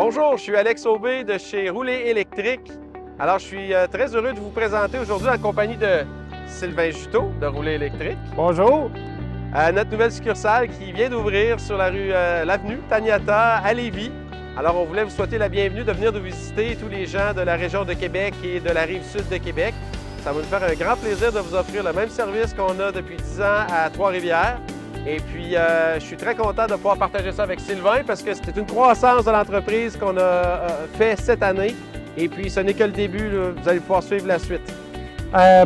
Bonjour, je suis Alex Aubé de chez Rouler Électrique. Alors, je suis très heureux de vous présenter aujourd'hui en compagnie de Sylvain Juteau de Rouler Électrique. Bonjour. Notre nouvelle succursale qui vient d'ouvrir sur la rue l'avenue Taniata à Lévis. Alors, on voulait vous souhaiter la bienvenue de venir nous visiter, tous les gens de la région de Québec et de la rive sud de Québec. Ça va nous faire un grand plaisir de vous offrir le même service qu'on a depuis 10 ans à Trois-Rivières. Et puis, je suis très content de pouvoir partager ça avec Sylvain parce que c'était une croissance de l'entreprise qu'on a fait cette année. Et puis, ce n'est que le début, là. Vous allez pouvoir suivre la suite.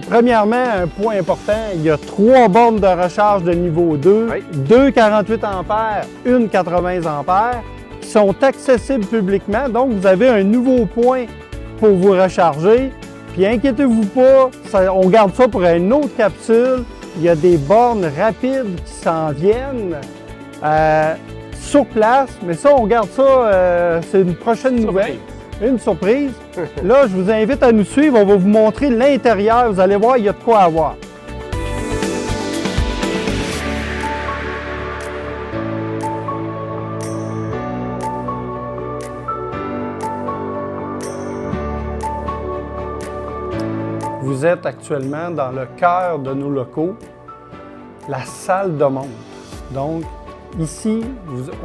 Premièrement, un point important, il y a 3 bornes de recharge de niveau 2, Oui. 2 48 ampères, une 80 ampères, qui sont accessibles publiquement. Donc, vous avez un nouveau point pour vous recharger. Puis, inquiétez-vous pas, on garde ça pour une autre capsule. Il y a des bornes rapides qui s'en viennent sur place, mais ça, on garde ça, c'est une prochaine nouvelle. Une surprise. Là, je vous invite à nous suivre. On va vous montrer l'intérieur. Vous allez voir, il y a de quoi avoir. Vous êtes actuellement dans le cœur de nos locaux, la salle de montre. Donc, ici,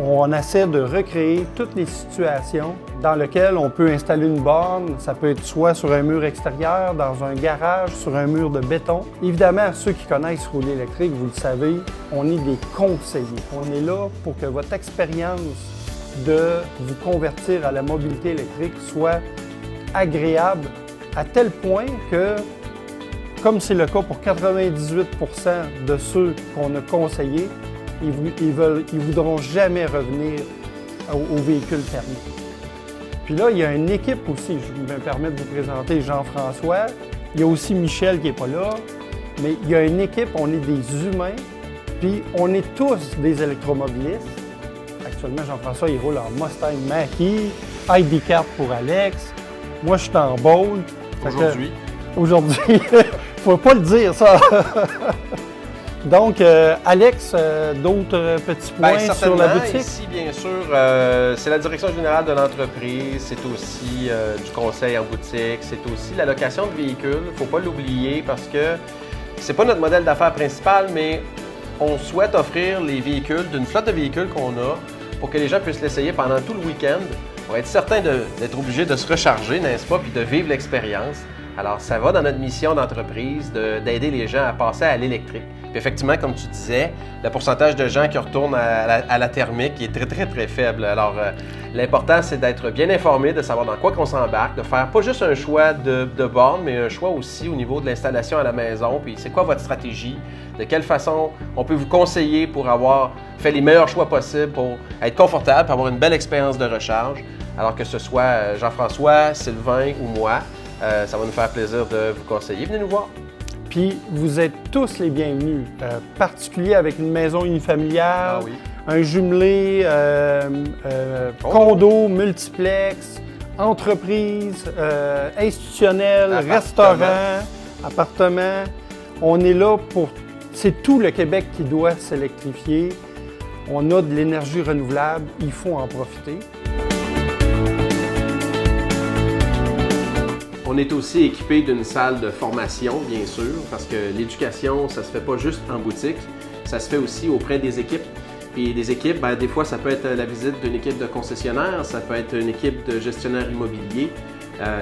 on essaie de recréer toutes les situations dans lesquelles on peut installer une borne. Ça peut être soit sur un mur extérieur, dans un garage, sur un mur de béton. Évidemment, ceux qui connaissent Rouler Électrique, vous le savez, on est des conseillers. On est là pour que votre expérience de vous convertir à la mobilité électrique soit agréable à tel point que, comme c'est le cas pour 98 % de ceux qu'on a conseillés, ils voudront jamais revenir au véhicule thermique. Puis là, il y a une équipe aussi, je me permets de vous présenter Jean-François. Il y a aussi Michel qui n'est pas là, mais il y a une équipe, on est des humains, puis on est tous des électromobilistes. Actuellement, Jean-François, il roule en Mustang Mach-E, ID card pour Alex. Moi, je suis en Bolt. Aujourd'hui, faut pas le dire, ça. Donc, Alex, d'autres petits points sur la boutique? Ici, bien sûr, c'est la direction générale de l'entreprise, c'est aussi du conseil en boutique, c'est aussi la location de véhicules. Il ne faut pas l'oublier parce que c'est pas notre modèle d'affaires principal, mais on souhaite offrir les véhicules d'une flotte de véhicules qu'on a pour que les gens puissent l'essayer pendant tout le week-end pour être certain d'être obligé de se recharger, n'est-ce pas, puis de vivre l'expérience. Alors, ça va dans notre mission d'entreprise d'aider les gens à passer à l'électrique. Puis effectivement, comme tu disais, le pourcentage de gens qui retournent à la thermique est très, très, très faible. Alors, l'important, c'est d'être bien informé, de savoir dans quoi qu'on s'embarque, de faire pas juste un choix de borne, mais un choix aussi au niveau de l'installation à la maison. Puis, c'est quoi votre stratégie? De quelle façon on peut vous conseiller pour avoir fait les meilleurs choix possibles pour être confortable, pour avoir une belle expérience de recharge? Alors que ce soit Jean-François, Sylvain ou moi, ça va nous faire plaisir de vous conseiller. Venez nous voir. Puis vous êtes tous les bienvenus, particulier avec une maison unifamiliale, Ah oui. un jumelé, condo, multiplex, entreprise, institutionnel, restaurant, appartement. On est là pour... C'est tout le Québec qui doit s'électrifier. On a de l'énergie renouvelable, il faut en profiter. On est aussi équipé d'une salle de formation, bien sûr, parce que l'éducation, ça se fait pas juste en boutique, ça se fait aussi auprès des équipes. Puis des équipes, bien, des fois, ça peut être la visite d'une équipe de concessionnaires, ça peut être une équipe de gestionnaires immobiliers.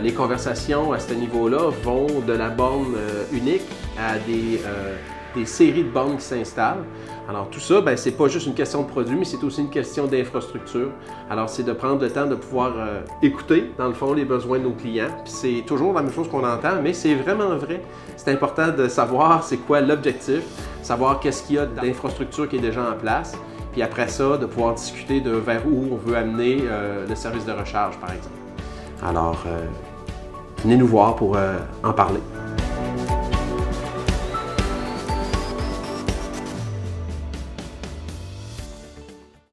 Les conversations à ce niveau-là vont de la borne unique à des séries de bornes qui s'installent. Alors tout ça, bien, c'est pas juste une question de produit, mais c'est aussi une question d'infrastructure. Alors c'est de prendre le temps de pouvoir écouter, dans le fond, les besoins de nos clients. Puis c'est toujours la même chose qu'on entend, mais c'est vraiment vrai. C'est important de savoir c'est quoi l'objectif, savoir qu'est-ce qu'il y a d'infrastructure qui est déjà en place, puis après ça, de pouvoir discuter de vers où on veut amener le service de recharge, par exemple. Alors, venez nous voir pour en parler.